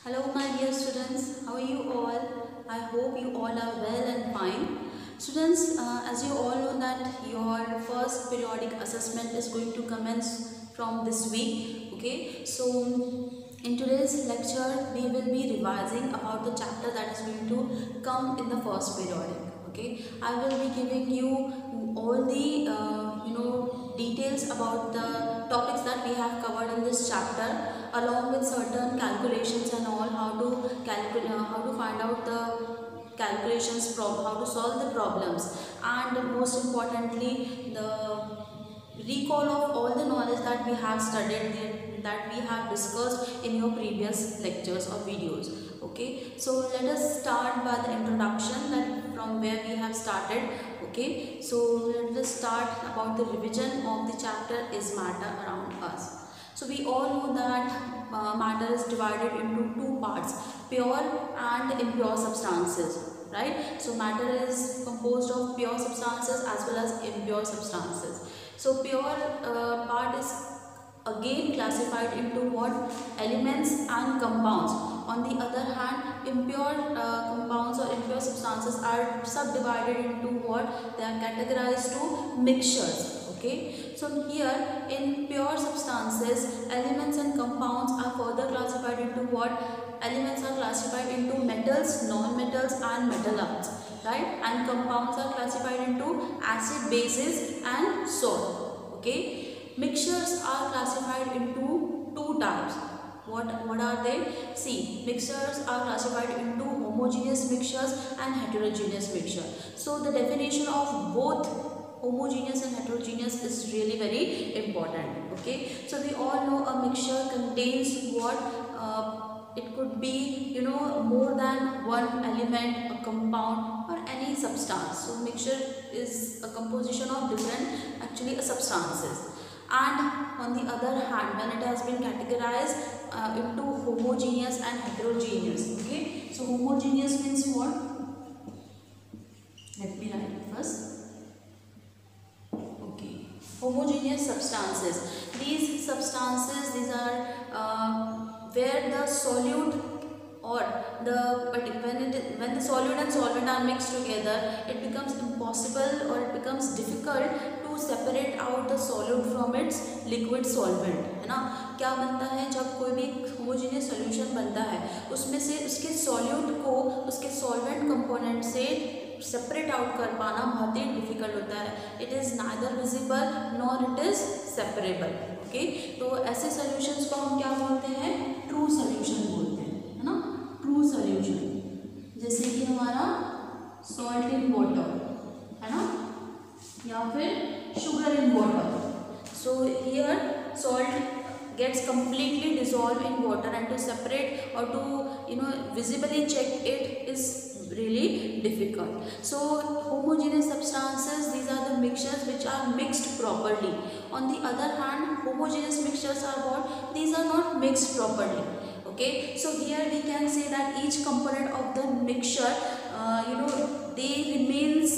Hello my dear students, how are you all? I hope you all are well and fine. Students, as you all know that your first periodic assessment is going to commence from this week. Okay, so in today's lecture we will be revising about the chapter that is going to come in the first periodic. Okay, I will be giving you all the details about the topics that we have covered in this chapter, along with certain calculations and all, how to calculate, how to find out the calculations, how to solve the problems, and most importantly the recall of all the knowledge that we have studied, that we have discussed in your previous lectures or videos. Okay, so let us start by the introduction, that from where we have started. Okay, so let us start about the revision of the chapter is matter around us. So we all know that matter is divided into two parts, pure and impure substances, right? So matter is composed of pure substances as well as impure substances. So pure part is again classified into what? Elements and compounds. On the other hand, impure compounds or impure substances are subdivided into what? They are categorized to mixtures. Okay, so here in pure substances, elements and compounds are further classified into what? Elements are classified into metals, non-metals and metallites, right? And compounds are classified into acid, bases and salt. Okay, mixtures are classified into two types. What are they? See, mixtures are classified into homogeneous mixtures and heterogeneous mixtures. So the definition of both homogeneous and heterogeneous is really very important. Okay, so we all know a mixture contains what? It could be more than one element, a compound or any substance. So mixture is a composition of different substances. And on the other hand, when it has been categorized into homogeneous and heterogeneous. Okay, so homogeneous means what? Let me write it first. Okay, homogeneous substances. These substances, these are where the solute or when the solute and solvent are mixed together, it becomes impossible or it becomes difficult to separate out the solute from its liquid solvent, है ना? क्या बनता है जब कोई भी homogeneous solution बनता है, उसमें से उसके सॉल्यूट को उसके सॉल्वेंट कंपोनेंट से सेपरेट आउट कर पाना बहुत ही डिफिकल्ट होता है. It is neither visible nor it is separable. Okay, तो ऐसे सॉल्यूशंस को हम क्या बोलते हैं? ट्रू सॉल्यूशन बोलते हैं, है ना? ट्रू सॉल्यूशन, जैसे कि हमारा सॉल्ट इन वाटर, है ना, या फिर sugar in water. So here salt gets completely dissolved in water, and to separate or to visibly check it is really difficult. So homogeneous substances, these are the mixtures which are mixed properly. On the other hand, homogeneous mixtures are what? These are not mixed properly. Okay, so here we can say that each component of the mixture they remains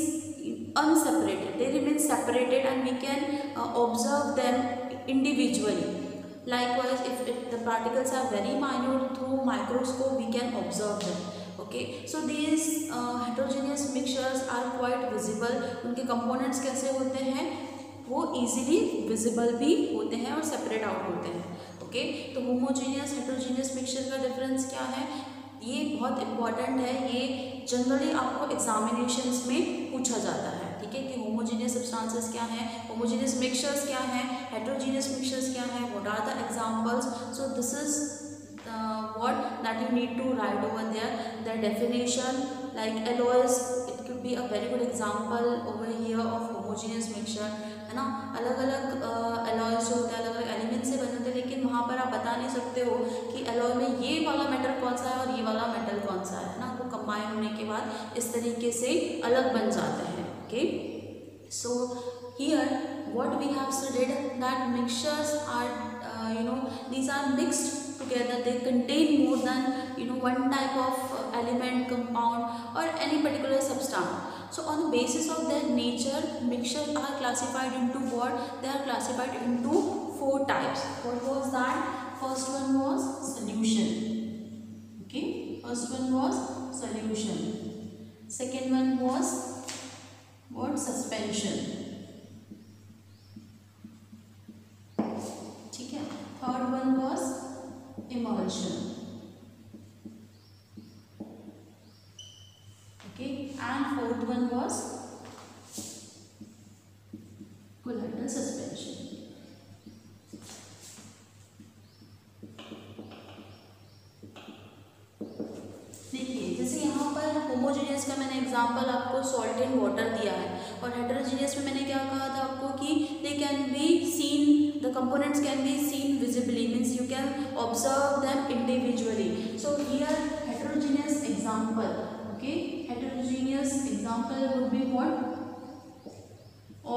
unseparated, they remain separated, and we can observe them individually. Likewise, if the particles are very minute, through microscope we can observe them. Okay, so these heterogeneous mixtures are quite visible. उनके components कैसे होते हैं? वो easily visible भी होते हैं और separate out होते हैं. Okay, तो homogeneous heterogeneous mixture का difference क्या है? ये बहुत important है. ये जनरली आपको एग्जामिनेशंस में पूछा जाता है. ठीक है, कि होमोजेनियस सब्सटेंसेस क्या हैं, होमोजेनियस मिक्सचर्स क्या हैं, हेटेरोजेनियस मिक्सचर्स क्या हैं, what are the examples. So this is what that you need to write over there, the definition. Like alloys, it could be a very good example over here of homogeneous mixture, है ना. अलग अलग alloys जो होते हैं अलग अलग element से बने होते हैं, लेकिन वहाँ पर आप बता नहीं सकते हो कि alloy में ये वाला मेटल कौन सा है और ये वाला मेटल कौन सा है ना. वो कंबाइन होने के बाद इस तरीके से अलग बन जाते हैं. Okay, so here what we have studied, that mixtures are these are mixed together, they contain more than one type of element, compound or any particular substance. So on the basis of their nature, mixtures are classified into what? They are classified into four types. What was that? First one was solution. First one was solution. Second one was what? Suspension. ठीक है. Third one was emulsion. Okay, and fourth one was colloidal suspension. देखिए जैसे यहाँ पर homogeneous का मैंने example आपको salt in water दिया है, और हेटेरोजेनियस में मैंने क्या कहा था आपको कि they can be seen, the components can be seen visibly, means you can observe them individually. So here heterogeneous example, okay, heterogeneous example would be what?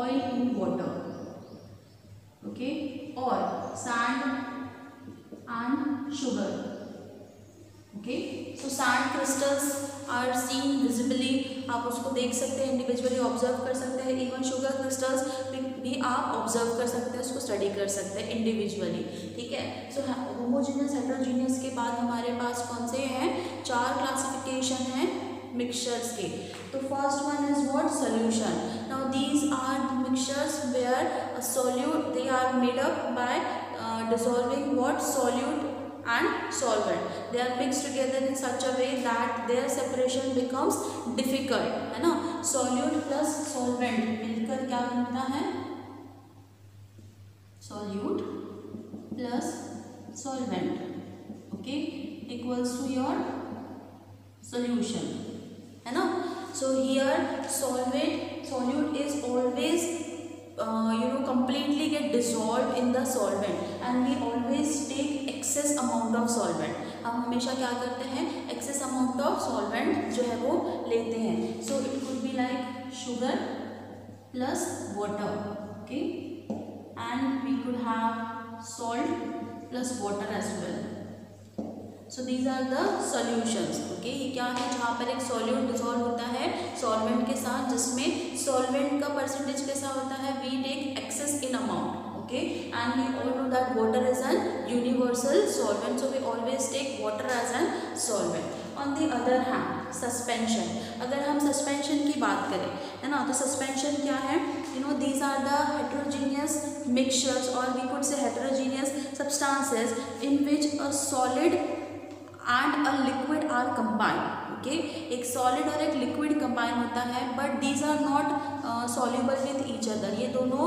Oil in water, okay, or sand and sugar. Okay, so sand crystals are seen visibly, आप उसको देख सकते हैं, individually observe कर सकते हैं. Even sugar crystals भी आप ऑब्जर्व कर सकते हैं, उसको स्टडी कर सकते हैं इंडिविजुअली. ठीक है. सो होमोजेनियस हेटेरोजेनियस के बाद हमारे पास कौन से हैं? 4 क्लासिफिकेशन हैं मिक्सचर्स के. तो first one is what? Solution. Now these are mixtures where a solute, they are made up by dissolving what? Solute and solvent. They are mixed together in such a way that their separation becomes difficult, है ना. solute plus solvent मिलकर क्या बनता है? solute plus solvent, okay, equals to your solution, है ना. so here solute is always completely get dissolved in the solvent, and we always take excess amount of solvent. हम हमेशा क्या करते हैं? excess amount of solvent जो है वो लेते हैं. so it could be like sugar plus water, okay, and we could have salt plus water as well. so these are the solutions, okay. ये क्या है? जहाँ पर एक solute dissolve होता है solvent के साथ, जिसमें solvent का percentage कैसा होता है? we take excess in amount, okay, and we all know that water is an universal solvent, so we always take water as an solvent. on the other hand suspension, अगर हम suspension की बात करें, है ना, तो suspension क्या है? these are the heterogeneous mixtures, or we could say heterogeneous substances in which a solid and a liquid are combined, okay. एक solid और एक liquid combine होता है, but these are not soluble with each other. ये दोनों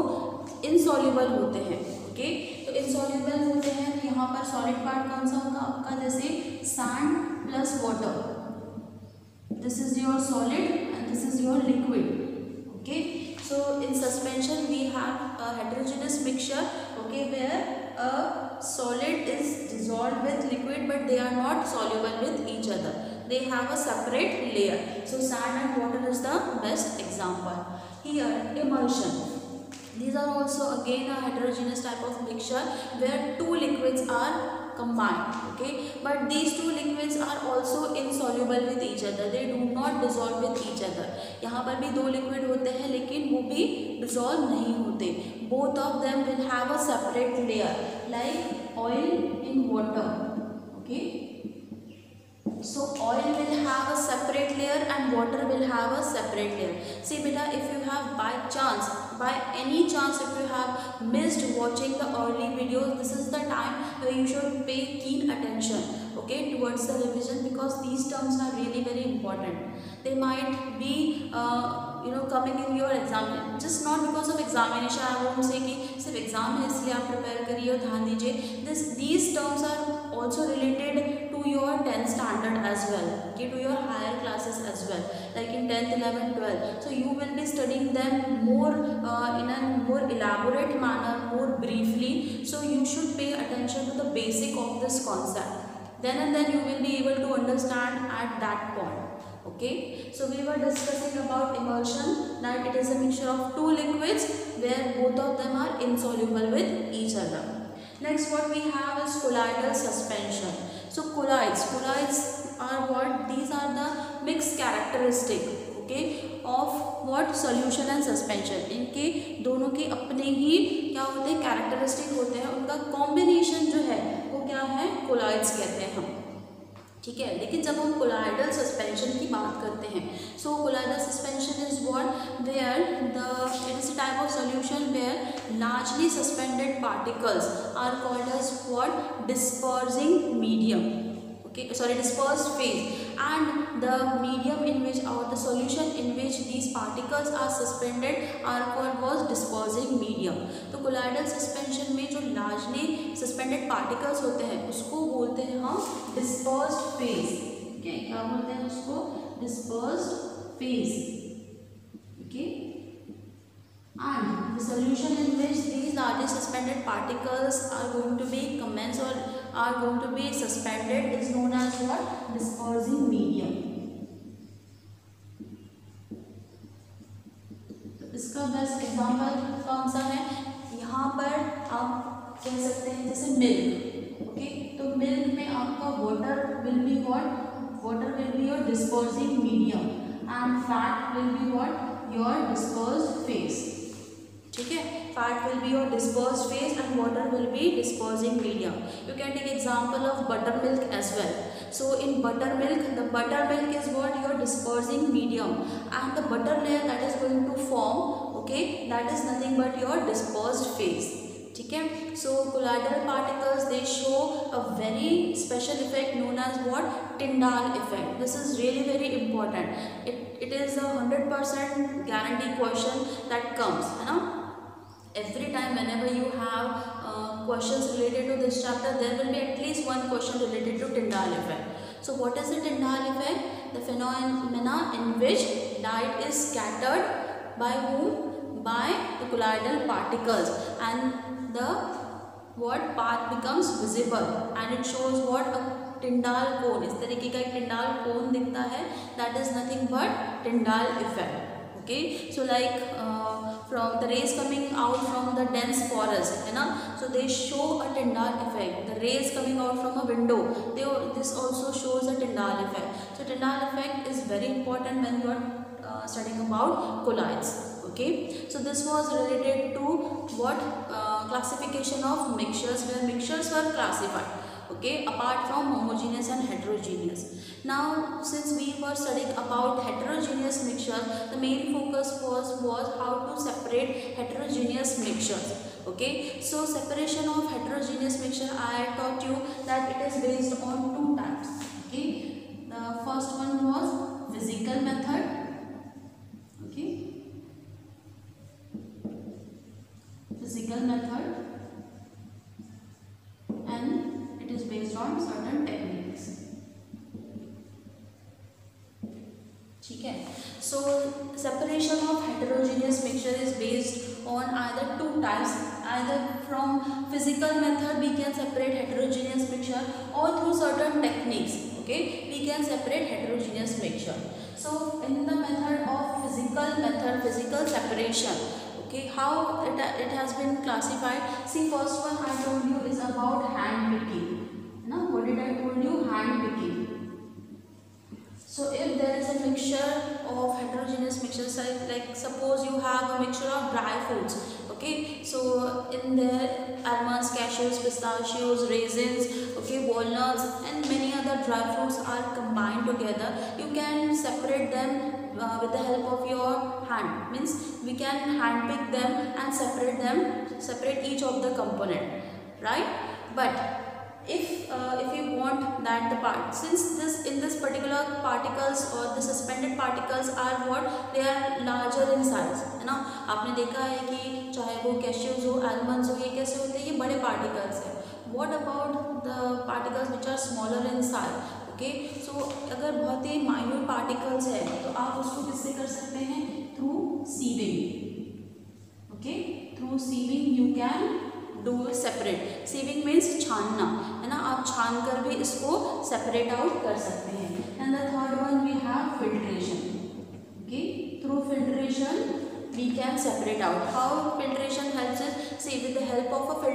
insoluble होते हैं, okay. तो insoluble होते हैं, तो यहाँ पर solid part कौन सा होगा आपका? जैसे sand plus water, this is your solid and this is your liquid, okay. so in suspension we have a heterogeneous mixture, okay, where a solid is dissolved with liquid, but they are not soluble with each other. They have a separate layer. so sand and water is the best example. Here emulsion, these are also again a heterogeneous type of mixture where two liquids are combined, okay, but these two liquids are also insoluble with each other. They do not dissolve with each other. यहाँ पर भी 2 liquid होते हैं, लेकिन वो भी dissolve नहीं होते. both of them will have a separate layer, like oil in water, okay. so oil will have a separate layer and water will have a separate layer. See beta, if you have by any chance if you have missed watching the early videos, this is the time where you should pay keen attention, okay, towards the revision, because these terms are really very important. They might be coming in your exam, just not because of examination. I won't say कि सिर्फ exam है इसलिए आप prepare करिए और ध्यान दीजिए. these terms are also related to your 10th standard as well, okay, to your higher classes as well, like in 10th, 11th, 12th. so you will be studying them more in a more elaborate manner, more briefly. so you should pay attention to the basic of this concept. then and then you will be able to understand at that point, okay. so we were discussing about emulsion, that it is a mixture of 2 liquids where both of them are insoluble with each other. next what we have is colloidal suspension. so colloids are what? these are the mixed characteristic, okay, of what? solution and suspension. इनके दोनों के अपने ही क्या होते हैं? Characteristic होते हैं. उनका कॉम्बिनेशन जो है वो क्या है? colloids कहते हैं हम. ठीक है। लेकिन जब हम कोलाइडल सस्पेंशन की बात करते हैं, so colloidal suspension is what where it is a type of solution where largely suspended particles are called as what dispersing medium, okay, sorry, dispersed phase, and the medium in which or the solution in which these particles are suspended are called was dispersing medium. तो colloidal suspension में जो largely suspended particles होते हैं उसको बोलते हैं हम dispersed phase, okay, क्या बोलते हैं उसको? dispersed phase, okay, and the solution in which these largely suspended particles are going to be commenced or are going to be suspended is known as what? dispersing medium. तो इसका best example कौन सा है? यहाँ पर आप कह सकते हैं जैसे मिल्क, ओके, तो मिल्क में आपका water will be what? Water will be your dispersing medium and fat will be what? Your dispersed phase, ठीक है। Fat will be your dispersed phase and water will be dispersing medium. You can take example of buttermilk as well. So in buttermilk, the buttermilk is what? Your dispersing medium, and the butter layer that is going to form, okay, that is nothing but your dispersed phase, ठीक है. So colloidal particles, they show a very special effect known as what? Tyndall effect. This is really very important. It is a 100% guarantee question that comes, है ना. Every time whenever you have questions related to this chapter, there will be at least one question related to Tyndall effect. So what is the Tyndall effect? The phenomena in which light is scattered by whom? By the colloidal particles, and the what path becomes visible, and it shows what? A Tyndall cone. इस तरीके का एक Tyndall cone दिखता है. That is nothing but Tyndall effect. Okay, so like from the rays coming out from the dense forest, है ना, so they show a Tyndall effect. The rays coming out from a window, this also shows a Tyndall effect. So Tyndall effect is very important when you are studying about colloids. Okay, so this was related to what? Classification of mixtures, where mixtures were classified, okay, apart from homogeneous and heterogeneous. Now since we were studying about heterogeneous mixtures, the main focus was how to separate heterogeneous mixtures. Okay, so separation of heterogeneous mixture, I taught you that it is based on two types. Okay, the first one was physical method. Okay, physical method, and it is based on certain techniques. ठीक है. So separation of heterogeneous mixture is based on either two types, either from physical method we can separate heterogeneous mixture, or through certain techniques, okay, we can separate heterogeneous mixture. So in the method of physical separation, okay, how it has been classified. See, first one I told you is about hand picking. Now what did I told you? Hand picking. So if there is a mixture of heterogeneous mixtures, like suppose you have a mixture of dry fruits, okay, so in there almonds, cashews, pistachios, raisins, okay, walnuts, and many other dry fruits are combined together. You can separate them with the help of your hand. Means we can hand pick them and separate each of the component, right? But if you want that the part, since in this particular particles or the suspended particles are what? They are larger in size, है ना. आपने देखा है कि चाहे वो cashews हो, almonds हो, ये कैसे होते हैं? ये बड़े पार्टिकल्स हैं. What about the particles which are smaller in size? Okay, so अगर बहुत ही minute particles है तो आप उसको किससे कर सकते हैं? Through sieving. Okay, through sieving you can do separate. Sieving means छानना, है ना. आप छान कर भी इसको separate out कर सकते हैं. And the third one we have filtration. Okay, through filtration we can separate out. How filtration helps us? See, with the help of a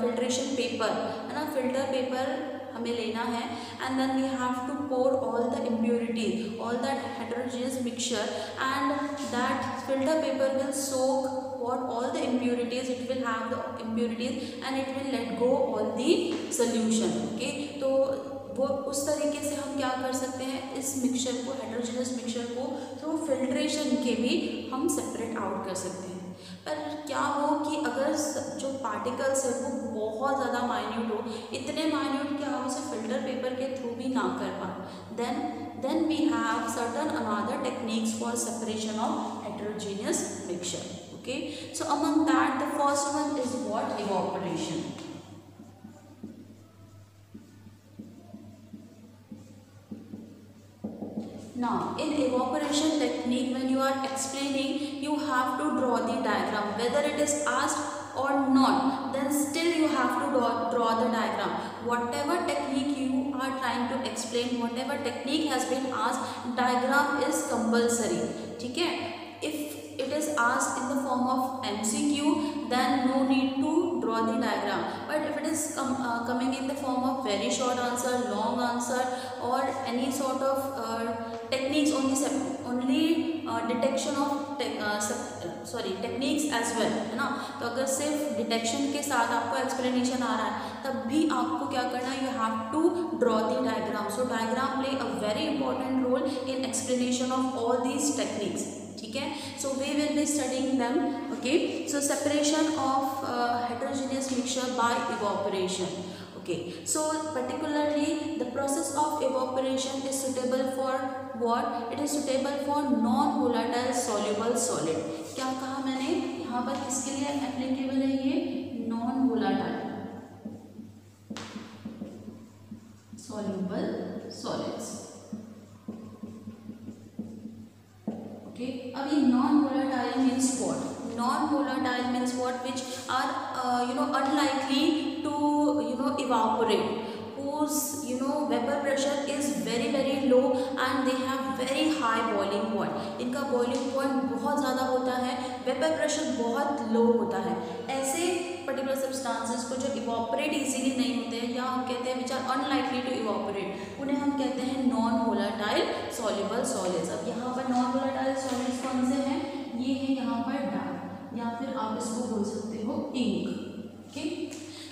filtration paper, है ना, filter paper हमें लेना है, and then we have to pour all the impurities, all that heterogeneous mixture, and that filter paper will soak what? All the impurities. It will have the impurities and it will let go all the solution. Okay, तो वो उस तरीके से हम क्या कर सकते हैं, इस मिक्सचर को, हेटेरोजेनियस मिक्सचर को थ्रू फिल्ट्रेशन के भी हम सेपरेट आउट कर सकते हैं। पर क्या हो कि अगर जो पार्टिकल्स है वो बहुत ज़्यादा माइन्यूट हो, इतने माइन्यूट कि आप उसे फिल्टर पेपर के थ्रू भी ना कर पाए, then we have certain another techniques for separation of heterogeneous mixture. Okay, so among that the first one is what? Evaporation. Now in evaporation technique, when you are explaining, you have to draw the diagram, whether it is asked or not, then still you have to draw the diagram. Whatever technique you are trying to explain, whatever technique has been asked, diagram is compulsory. ठीक है? If it is asked in the form of MCQ, then no need to draw the diagram. But if it is coming in the form of very short answer, long answer, or any sort of techniques, only detection of techniques as well, है ना। तो अगर सिर्फ detection के साथ आपको explanation आ रहा है, तब भी आपको क्या करना है, you have to draw the diagram. So diagram play a very important role in explanation of all these techniques. ठीक है, so we will be studying them. Okay, so separation of heterogeneous mixture by evaporation. Okay, so particularly the process of evaporation is suitable for what? It is suitable for non-volatile soluble solid. क्या कहा मैंने यहाँ पर, किसके लिए applicable है ये? Non-volatile soluble solids. Okay, अब ये non-volatile means what? Non-volatile means what? Which are unlikely to evaporate, whose vapor pressure is very low and they have very high boiling point. इनका boiling point बहुत ज़्यादा होता है, vapour pressure बहुत लो होता है. ऐसे पर्टिकुलर सब्सटेंसेस को जो इवापोरेट इजीली नहीं होते हैं, या हम कहते हैं which are unlikely to evaporate, उन्हें हम कहते हैं नॉन वोलाटाइल सॉल्युबल सॉलिड्स. अब यहाँ पर नॉन वोलाटाइल सॉलिड्स कौन से हैं? ये है यहाँ पर डार्क, या फिर आप इसको बोल सकते हो ink. Okay,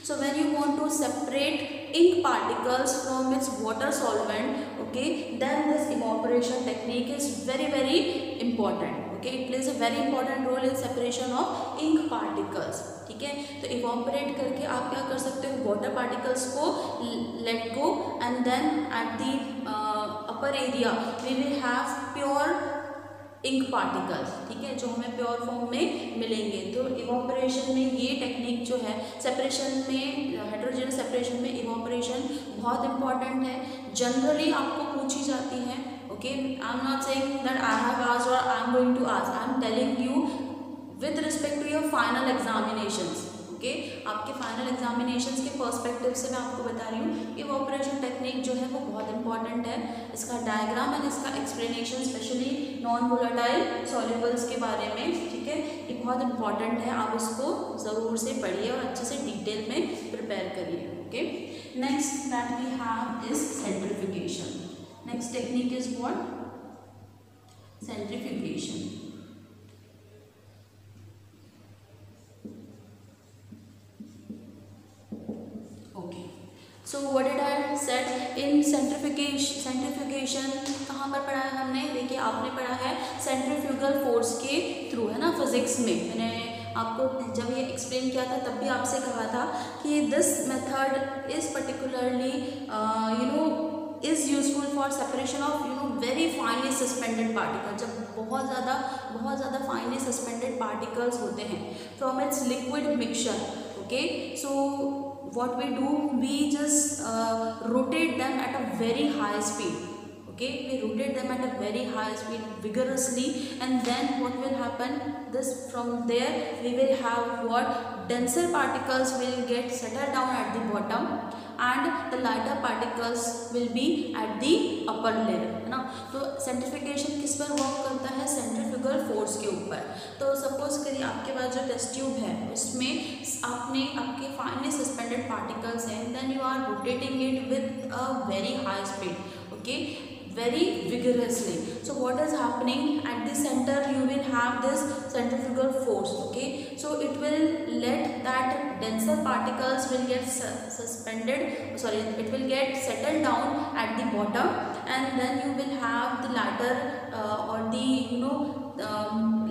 so when you want to separate ink particles from its water solvent, okay, then this evaporation technique is very important. Okay, it plays a very important role in separation of ink particles. ठीक है, तो evaporate करके आप क्या कर सकते हो, water particles को let go and then at the upper area we will have pure ink particles. ठीक है, जो हमें प्योर फॉर्म में मिलेंगे. तो इवापोरेशन में ये टेक्निक जो है, सेपरेशन में, हेटेरोजेनियस सेपरेशन में इवापोरेशन बहुत इंपॉर्टेंट है. जनरली आपको पूछी जाती है. Okay, I am not saying that I have asked or I am going to ask, I am telling you with respect to your final examinations. Okay, आपके final examinations के perspective से मैं आपको बता रही हूँ कि इवापोरेशन टेक्निक जो है वो बहुत इंपॉर्टेंट है. इसका डायग्राम एंड इसका एक्सप्लेनेशन, स्पेशली नॉन वोलाटाइल सॉल्युबल्स के बारे में, ठीक है, ये बहुत इंपॉर्टेंट है. आप इसको ज़रूर से पढ़िए और अच्छे से डिटेल में प्रिपेयर करिए. Okay, next that we have is centrifugation. Next technique is what? Centrifugation. So what did I said in centrifugation कहाँ पर पढ़ा है हमने? देखिए, आपने पढ़ा है सेंट्रीफ्यूगल फोर्स के थ्रू, है ना, फिजिक्स में. मैंने आपको जब ये एक्सप्लेन किया था तब भी आपसे कहा था कि this method is particularly is useful for separation of very finally suspended particle. जब बहुत ज़्यादा फाइनली सस्पेंडेड पार्टिकल्स होते हैं from its liquid mixture. Okay, so what we do, we just rotate them at a very high speed. Okay, we rotate them at a very high speed vigorously, and then what will happen, this from there we will have what? Denser particles will get settled down at the bottom and the lighter particles will be at the upper layer, है ना. तो centrifugation किस पर work करता है? Centrifugal force के ऊपर. तो सपोज करिए आपके पास जो टेस्ट ट्यूब है उसमें आपने आपके फाइनली सस्पेंडेड पार्टिकल्स हैं, then you are rotating it with a very high speed. Okay, very vigorously. So what is happening at the center? You will have this centrifugal force. Okay, so it will let that denser particles will get it will get settled down at the bottom, and then you will have the lighter or the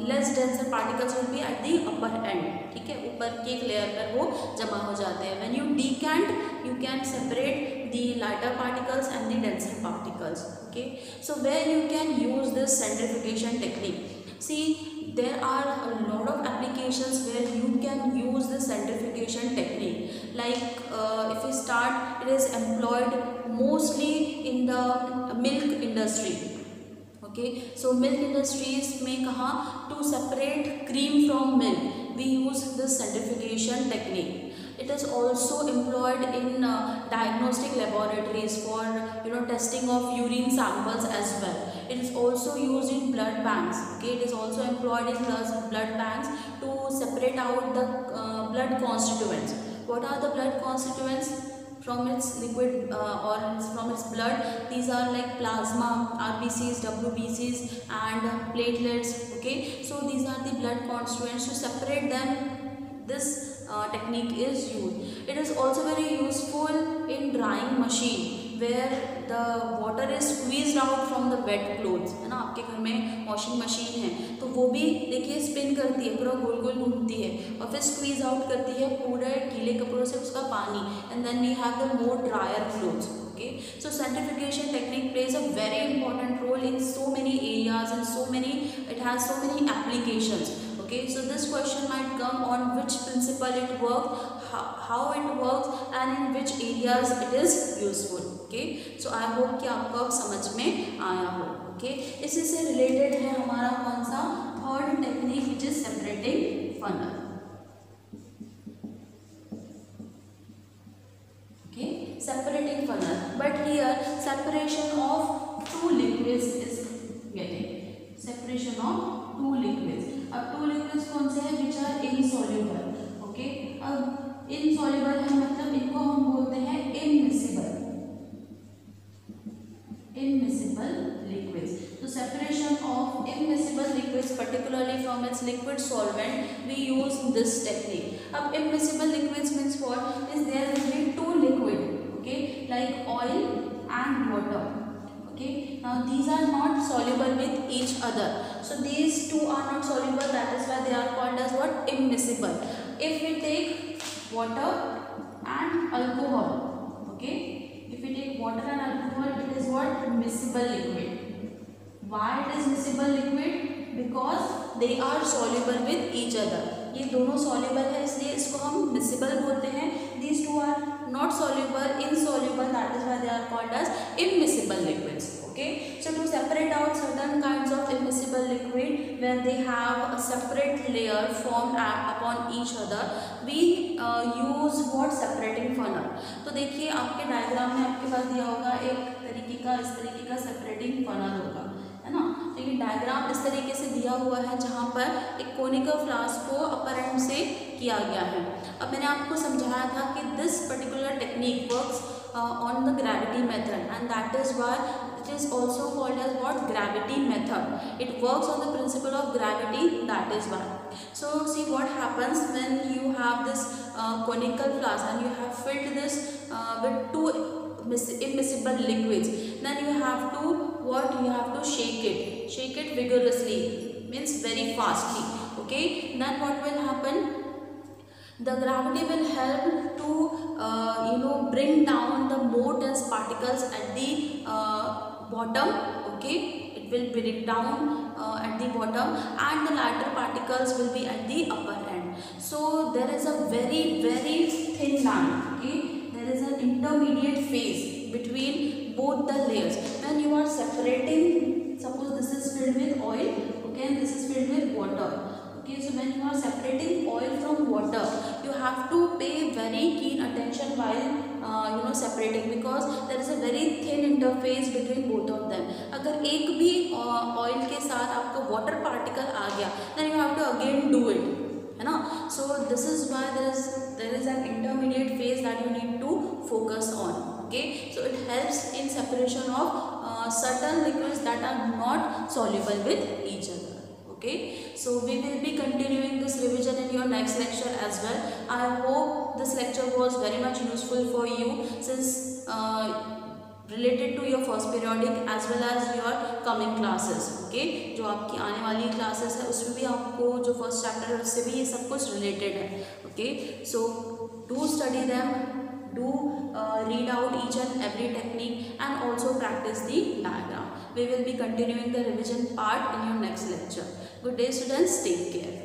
less denser particles will be at the upper end. ठीक है, ऊपर की एक layer पर वो जमा हो जाते हैं. When you decant, you can separate the lighter particles and the denser particles. Okay, so where you can use this centrifugation technique? See, there are a lot of applications where you can use the centrifugation technique. Like if we start, it is employed mostly in the milk industry. Okay, so milk industries में कहाँ, to separate cream from milk we use this centrifugation technique. It is also employed in diagnostic laboratories for testing of urine samples as well. It is also used in blood banks. Okay, it is also employed in blood banks to separate out the blood constituents. What are the blood constituents? From its liquid or from its blood, these are like plasma, RBCs, WBCs and platelets. Okay, so these are the blood constituents. To separate them, this technique is used. It is also very useful in drying machine where the water is squeezed out from the wet clothes. है ना, आपके घर में washing machine है तो वो भी देखिए स्पिन करती है, पूरा गोल गोल घूमती है और फिर स्क्वीज आउट करती है पूरे गीले कपड़ों से उसका पानी, and then we have the more dryer clothes. Okay, so centrifugation technique plays a very important role in so many areas and it has so many applications. Okay, so this question might come on which principle it works, how it works and in which areas it is useful. Okay, so I hope कि आपको अब समझ में आया हो. Okay, इसी से related है हमारा कौन सा third technique which is separating funnel. Okay, separating funnel, but here separation of two liquids is getting. Separation of two liquids. अब two liquids कौन से हैं which are insoluble. Okay, अब insoluble है मतलब इनको हम बोलते हैं immiscible liquids. So separation of immiscible liquids, particularly from its liquid solvent, we use this technique. अब immiscible liquids means what? Is there will be two liquid, okay, like oil and water. Okay, now these are not soluble with each other, so these two are not soluble, that is why they are called as what? Immiscible. If we take water and alcohol, okay, if we take water and alcohol, it is what? Miscible liquid. Why it is miscible liquid? Because they are soluble with each other. ये दोनों soluble है इसलिए इसको हम miscible बोलते हैं. These two are not soluble, insoluble, that is why they are called as immiscible liquids. Okay, so to separate out certain kinds of immiscible liquid where they have a separate layer formed upon each other, we use what? Separating funnel. तो देखिए आपके diagram में आपके पास दिया होगा एक तरीके का, इस तरीके का सेपरेटिंग फनल होगा, है ना. तो ये डायग्राम इस तरीके से दिया हुआ है जहाँ पर एक कोनिकल फ्लास्क को अपर एंड से किया गया है. अब मैंने आपको समझाया था कि this particular technique works on the gravity method, and that is why it is also called as what? Gravity method. It works on the principle of gravity, that is why. So see what happens when you have this conical flask and you have filled this with two immiscible liquids, then you have to what? You have to shake it vigorously, means very fastly. Okay, then what will happen? The gravity will help to bring down the more dense particles at the bottom. Okay, it will bring it down at the bottom, and the lighter particles will be at the upper end. So there is a very thin line. Okay, there is an intermediate phase between both the layers. When you are separating, suppose this is filled with oil, okay, and this is filled with water. Okay, so when you are separating oil from water, you have to pay very keen attention while separating, because there is a very thin interface between both of them. अगर एक भी oil के साथ आपका water particle आ गया, then you have to again do it, है ना. So this is why there is an intermediate phase that you need to focus on. Okay, so it helps in separation of certain liquids that are not soluble with each other. Okay, so we will be continuing this revision in your next lecture as well. I hope this lecture was very much useful for you, since related to your first periodic as well as your coming classes. Okay, जो आपकी आने वाली classes है उसमें भी आपको जो first chapter है उससे भी ये सब कुछ related है. Okay, so do study them, do read out each and every technique and also practice the diagram. We will be continuing the revision part in your next lecture. Good day students, take care.